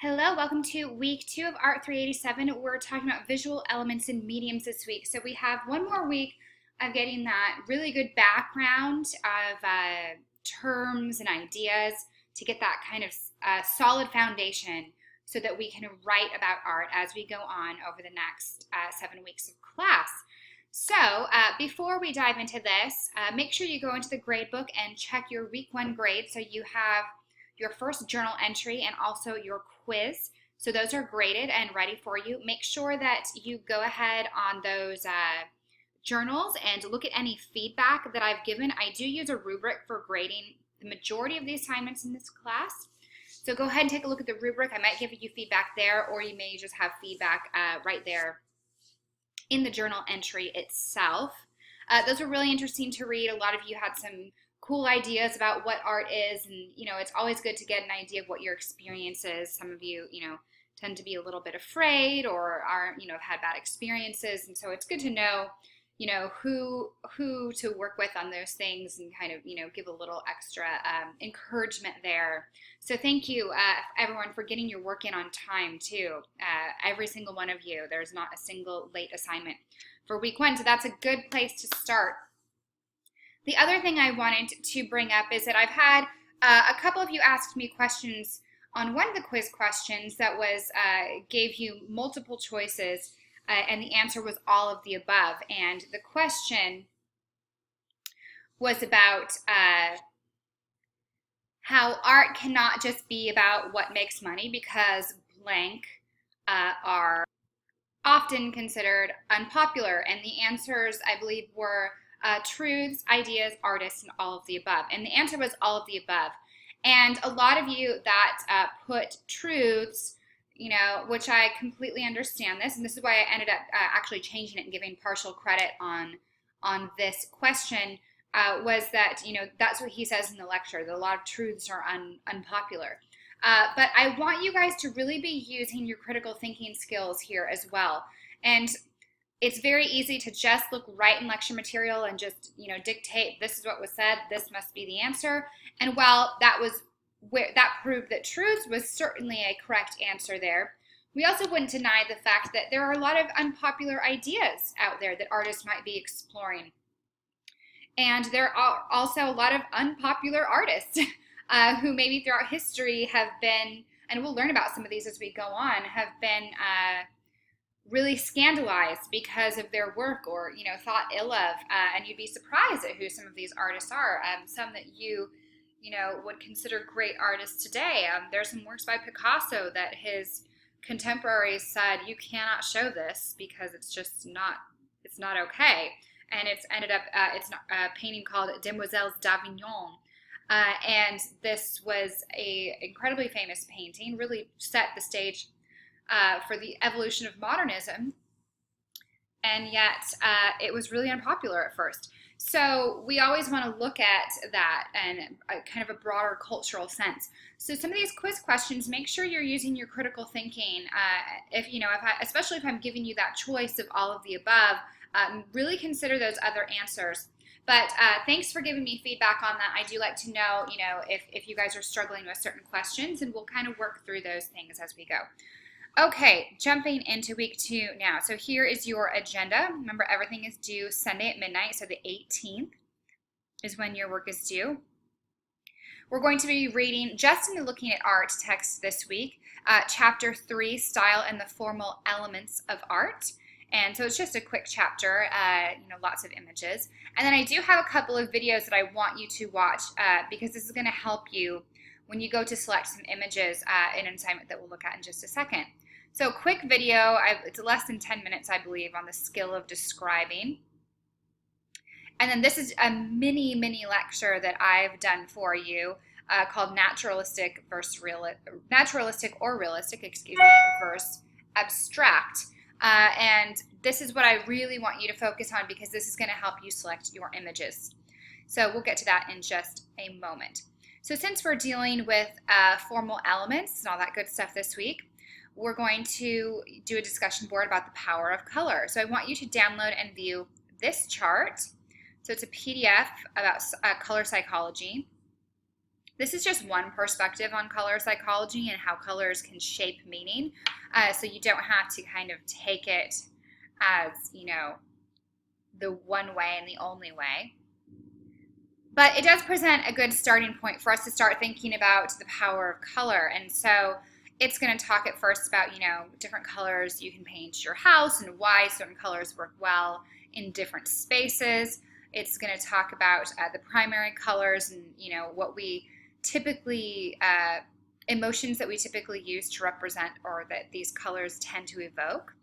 Hello, welcome to week 2 of Art 387. We're talking about visual elements and mediums this week. So we have one more week of getting that really good background of terms and ideas to get that kind of solid foundation so that we can write about art as we go on over the next 7 weeks of class. So before we dive into this, make sure you go into the grade book and check your week 1 grade so you have your first journal entry and also your quiz. So those are graded and ready for you. Make sure that you go ahead on those journals and look at any feedback that I've given. I do use a rubric for grading the majority of the assignments in this class. So go ahead and take a look at the rubric. I might give you feedback there, or you may just have feedback right there in the journal entry itself. Those were really interesting to read. A lot of you had some cool ideas about what art is, and it's always good to get an idea of what your experience is. Some of you tend to be a little bit afraid or are have had bad experiences, and so it's good to know who to work with on those things and kind of give a little extra encouragement there. So thank you everyone for getting your work in on time too. Every single one of you. There's not a single late assignment for week 1, so that's a good place to start. The other thing I wanted to bring up is that I've had a couple of you asked me questions on one of the quiz questions that was gave you multiple choices, and the answer was all of the above. And the question was about how art cannot just be about what makes money, because blank are often considered unpopular. And the answers, I believe, were truths, ideas, artists, and all of the above. And the answer was all of the above. And a lot of you that put truths, which I completely understand this, and this is why I ended up actually changing it and giving partial credit on this question, was that, that's what he says in the lecture, that a lot of truths are unpopular. But I want you guys to really be using your critical thinking skills here as well. And it's very easy to just look right in lecture material and just, dictate, this is what was said, this must be the answer. And while that proved that truth was certainly a correct answer there, we also wouldn't deny the fact that there are a lot of unpopular ideas out there that artists might be exploring. And there are also a lot of unpopular artists who maybe throughout history have been, and we'll learn about some of these as we go on, have been really scandalized because of their work, or thought ill of, and you'd be surprised at who some of these artists are. Some that you would consider great artists today. There's some works by Picasso that his contemporaries said, you cannot show this because it's just not, it's not okay. And it's ended up, it's a painting called Demoiselles d'Avignon. And this was a incredibly famous painting, really set the stage for the evolution of modernism, and yet it was really unpopular at first. So we always want to look at that in kind of a broader cultural sense. So some of these quiz questions, make sure you're using your critical thinking. Especially if I'm giving you that choice of all of the above, really consider those other answers. But thanks for giving me feedback on that. I do like to know, if you guys are struggling with certain questions, and we'll kind of work through those things as we go. Okay, jumping into week 2 now. So here is your agenda. Remember, everything is due Sunday at midnight, so the 18th is when your work is due. We're going to be reading, just in the Looking at Art text this week, Chapter 3, Style and the Formal Elements of Art. And so it's just a quick chapter, lots of images. And then I do have a couple of videos that I want you to watch because this is going to help you when you go to select some images in an assignment that we'll look at in just a second. So quick video, it's less than 10 minutes, I believe, on the skill of describing. And then this is a mini lecture that I've done for you called Naturalistic or Realistic, versus Abstract. And this is what I really want you to focus on, because this is going to help you select your images. So we'll get to that in just a moment. So since we're dealing with formal elements and all that good stuff this week, we're going to do a discussion board about the power of color. So I want you to download and view this chart. So it's a PDF about color psychology. This is just one perspective on color psychology and how colors can shape meaning. So you don't have to kind of take it as, the one way and the only way. But it does present a good starting point for us to start thinking about the power of color. And so it's going to talk at first about, different colors you can paint your house and why certain colors work well in different spaces. It's going to talk about the primary colors and, what we typically, emotions that we typically use to represent or that these colors tend to evoke.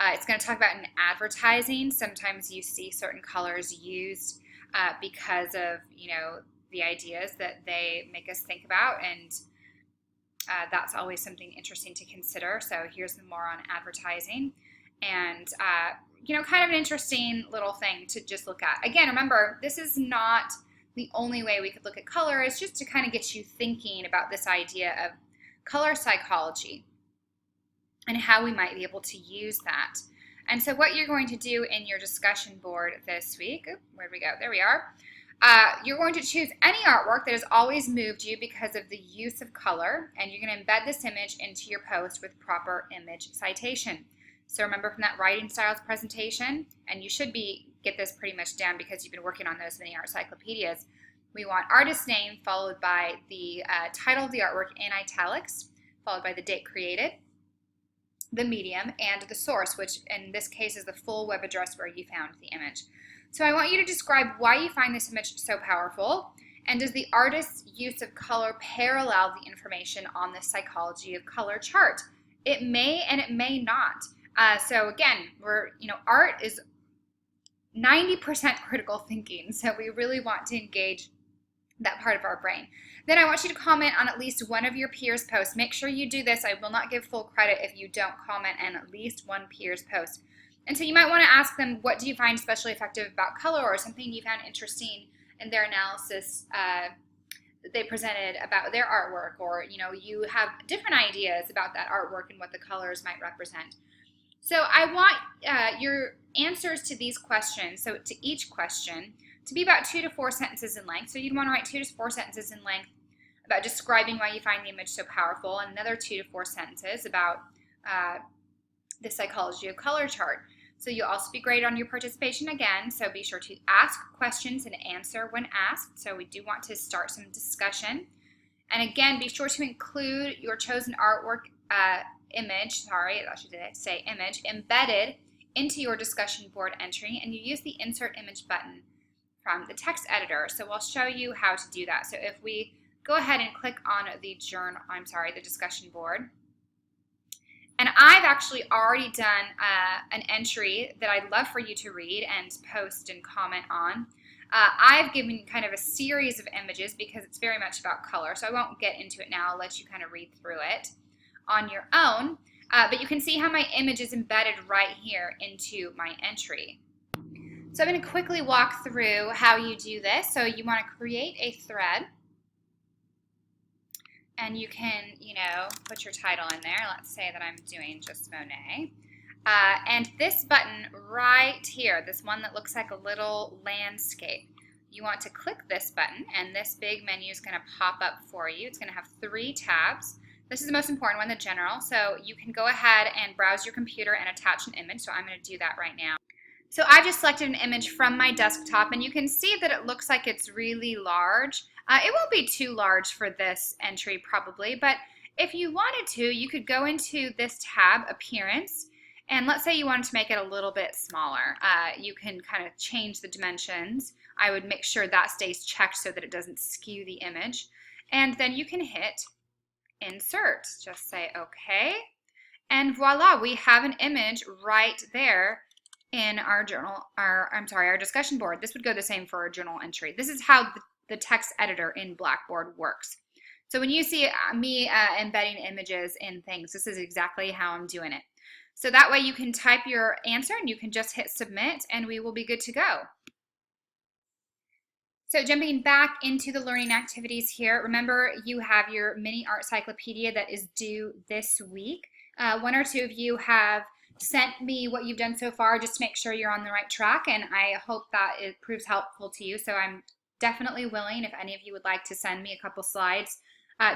It's going to talk about in advertising. Sometimes you see certain colors used because of, the ideas that they make us think about, and that's always something interesting to consider. So here's more on advertising, and kind of an interesting little thing to just look at. Again, remember, this is not the only way we could look at color. It's just to kind of get you thinking about this idea of color psychology and how we might be able to use that. And so what you're going to do in your discussion board this week, where'd we go? There we are. You're going to choose any artwork that has always moved you because of the use of color, and you're going to embed this image into your post with proper image citation. So remember from that writing styles presentation, and you should get this pretty much down because you've been working on those mini art cyclopedias. We want artist name followed by the title of the artwork in italics, followed by the date created, the medium, and the source, which in this case is the full web address where you found the image. So I want you to describe why you find this image so powerful, and does the artist's use of color parallel the information on the psychology of color chart? It may and it may not. So again, art is 90% critical thinking, so we really want to engage that part of our brain. Then I want you to comment on at least one of your peers' posts. Make sure you do this. I will not give full credit if you don't comment on at least one peer's post. And so you might want to ask them, what do you find especially effective about color, or something you found interesting in their analysis that they presented about their artwork, or you have different ideas about that artwork and what the colors might represent. So I want your answers to these questions, so to each question, to be about 2 to 4 sentences in length. So you'd want to write 2 to 4 sentences in length about describing why you find the image so powerful, and another 2 to 4 sentences about the psychology of color chart. So you'll also be graded on your participation again, so be sure to ask questions and answer when asked. So we do want to start some discussion. And again, be sure to include your chosen artwork image embedded into your discussion board entry, and you use the insert image button from the text editor. So I'll show you how to do that. So if we go ahead and click on the discussion board, and I've actually already done an entry that I'd love for you to read and post and comment on. I've given kind of a series of images because it's very much about color, so I won't get into it now. I'll let you kind of read through it on your own, but you can see how my image is embedded right here into my entry. So I'm going to quickly walk through how you do this. So you want to create a thread, and you can, put your title in there. Let's say that I'm doing just Monet. And this button right here, this one that looks like a little landscape, you want to click this button, and this big menu is going to pop up for you. It's going to have 3 tabs. This is the most important one, the general. So you can go ahead and browse your computer and attach an image. So I'm going to do that right now. So I just selected an image from my desktop, and you can see that it looks like it's really large. It won't be too large for this entry probably, but if you wanted to, you could go into this tab, Appearance, and let's say you wanted to make it a little bit smaller. You can kind of change the dimensions. I would make sure that stays checked so that it doesn't skew the image. And then you can hit Insert. Just say OK. And voila, we have an image right there in our our discussion board. This would go the same for a journal entry. This is how the text editor in Blackboard works. So when you see me embedding images in things, this is exactly how I'm doing it. So that way you can type your answer and you can just hit submit, and we will be good to go. So jumping back into the learning activities here, remember you have your mini art cyclopedia that is due this week. 1 or 2 of you have sent me what you've done so far just to make sure you're on the right track, and I hope that it proves helpful to you. So I'm definitely willing if any of you would like to send me a couple slides,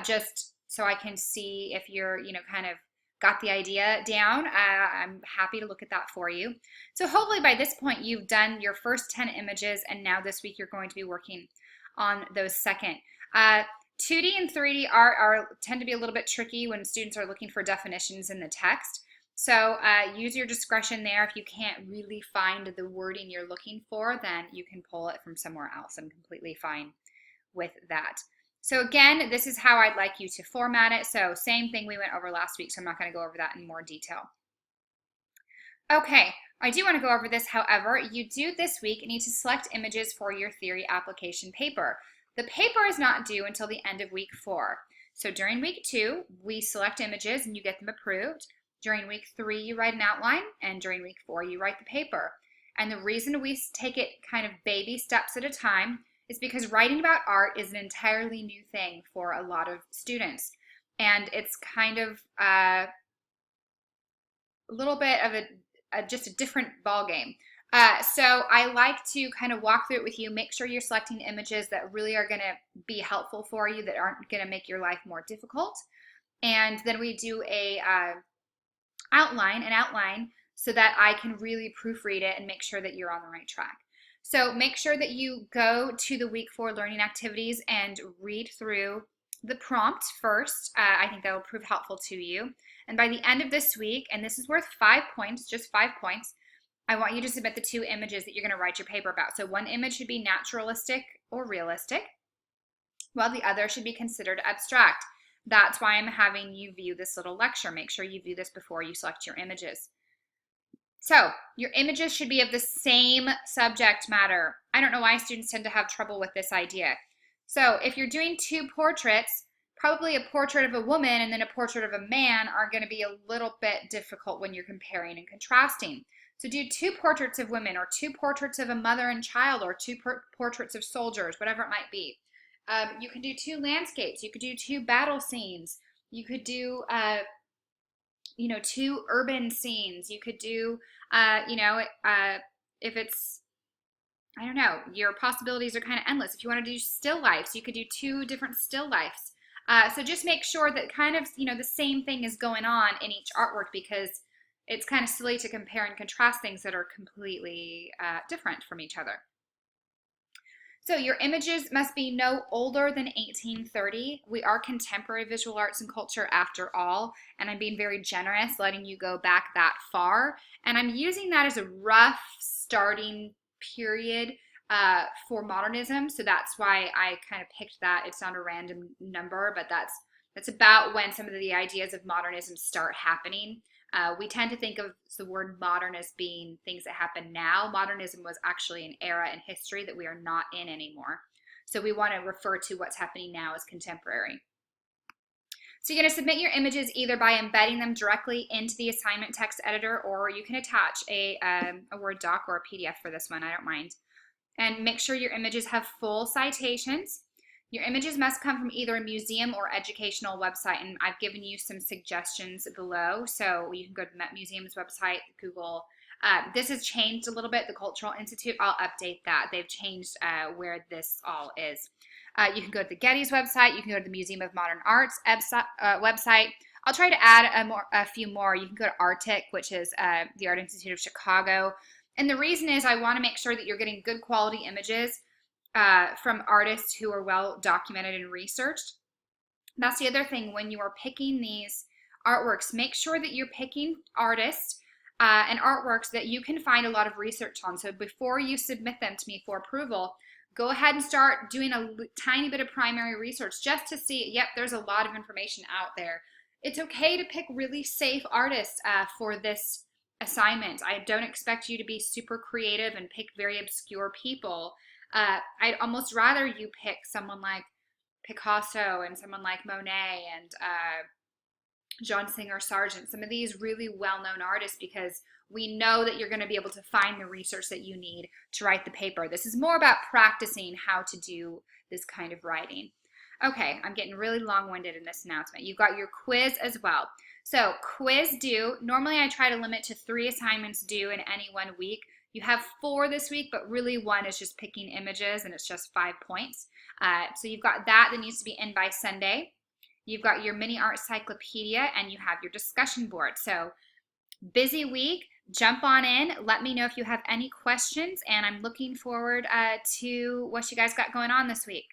just so I can see if you're, kind of got the idea down. I'm happy to look at that for you. So hopefully by this point you've done your first 10 images, and now this week you're going to be working on those second. 2D and 3D tend to be a little bit tricky when students are looking for definitions in the text. So use your discretion there. If you can't really find the wording you're looking for, then you can pull it from somewhere else. I'm completely fine with that. So again, this is how I'd like you to format it. So same thing we went over last week, so I'm not going to go over that in more detail. Okay, I do want to go over this. However, you do this week need to select images for your theory application paper. The paper is not due until the end of week 4. So during week 2, we select images and you get them approved. During week 3, you write an outline, and during week 4, you write the paper. And the reason we take it kind of baby steps at a time is because writing about art is an entirely new thing for a lot of students. And it's kind of a little bit of just a different ball game. So I like to kind of walk through it with you, make sure you're selecting images that really are going to be helpful for you, that aren't going to make your life more difficult. And then we do an outline so that I can really proofread it and make sure that you're on the right track. So make sure that you go to the week 4 learning activities and read through the prompt first. I think that will prove helpful to you. And by the end of this week, and this is worth 5 points, just 5 points, I want you to submit the 2 images that you're going to write your paper about. So one image should be naturalistic or realistic, while the other should be considered abstract. That's why I'm having you view this little lecture. Make sure you view this before you select your images. So your images should be of the same subject matter. I don't know why students tend to have trouble with this idea. So if you're doing 2 portraits, probably a portrait of a woman and then a portrait of a man are going to be a little bit difficult when you're comparing and contrasting. So do 2 portraits of women, or 2 portraits of a mother and child, or 2 portraits of soldiers, whatever it might be. You could do 2 landscapes. You could do 2 battle scenes. You could do 2 urban scenes. You could do, if it's, I don't know, your possibilities are kind of endless. If you want to do still lifes, you could do 2 different still lifes. So just make sure that kind of, the same thing is going on in each artwork, because it's kind of silly to compare and contrast things that are completely different from each other. So your images must be no older than 1830. We are contemporary visual arts and culture after all, and I'm being very generous letting you go back that far. And I'm using that as a rough starting period for modernism, so that's why I kind of picked that. It's not a random number, but that's about when some of the ideas of modernism start happening. We tend to think of the word modern as being things that happen now. Modernism was actually an era in history that we are not in anymore. So we want to refer to what's happening now as contemporary. So you're going to submit your images either by embedding them directly into the assignment text editor, or you can attach a Word doc or a PDF for this one. I don't mind. And make sure your images have full citations. Your images must come from either a museum or educational website, and I've given you some suggestions below. So you can go to the Met Museum's website, Google. This has changed a little bit, the Cultural Institute. I'll update that. They've changed where this all is. You can go to the Getty's website. You can go to the Museum of Modern Art's website. I'll try to add a few more. You can go to Arctic, which is the Art Institute of Chicago. And the reason is I want to make sure that you're getting good quality images from artists who are well documented and researched. That's the other thing. When you are picking these artworks, make sure that you're picking artists and artworks that you can find a lot of research on. So before you submit them to me for approval, go ahead and start doing a tiny bit of primary research just to see, yep, there's a lot of information out there. It's okay to pick really safe artists for this assignment. I don't expect you to be super creative and pick very obscure people. I'd almost rather you pick someone like Picasso and someone like Monet and John Singer Sargent, some of these really well-known artists, because we know that you're going to be able to find the research that you need to write the paper. This is more about practicing how to do this kind of writing. Okay, I'm getting really long-winded in this announcement. You've got your quiz as well. So quiz due, normally I try to limit to 3 assignments due in any one week. You have 4 this week, but really 1 is just picking images, and it's just 5 points. So you've got that needs to be in by Sunday. You've got your mini art cyclopedia, and you have your discussion board. So busy week. Jump on in. Let me know if you have any questions, and I'm looking forward to what you guys got going on this week.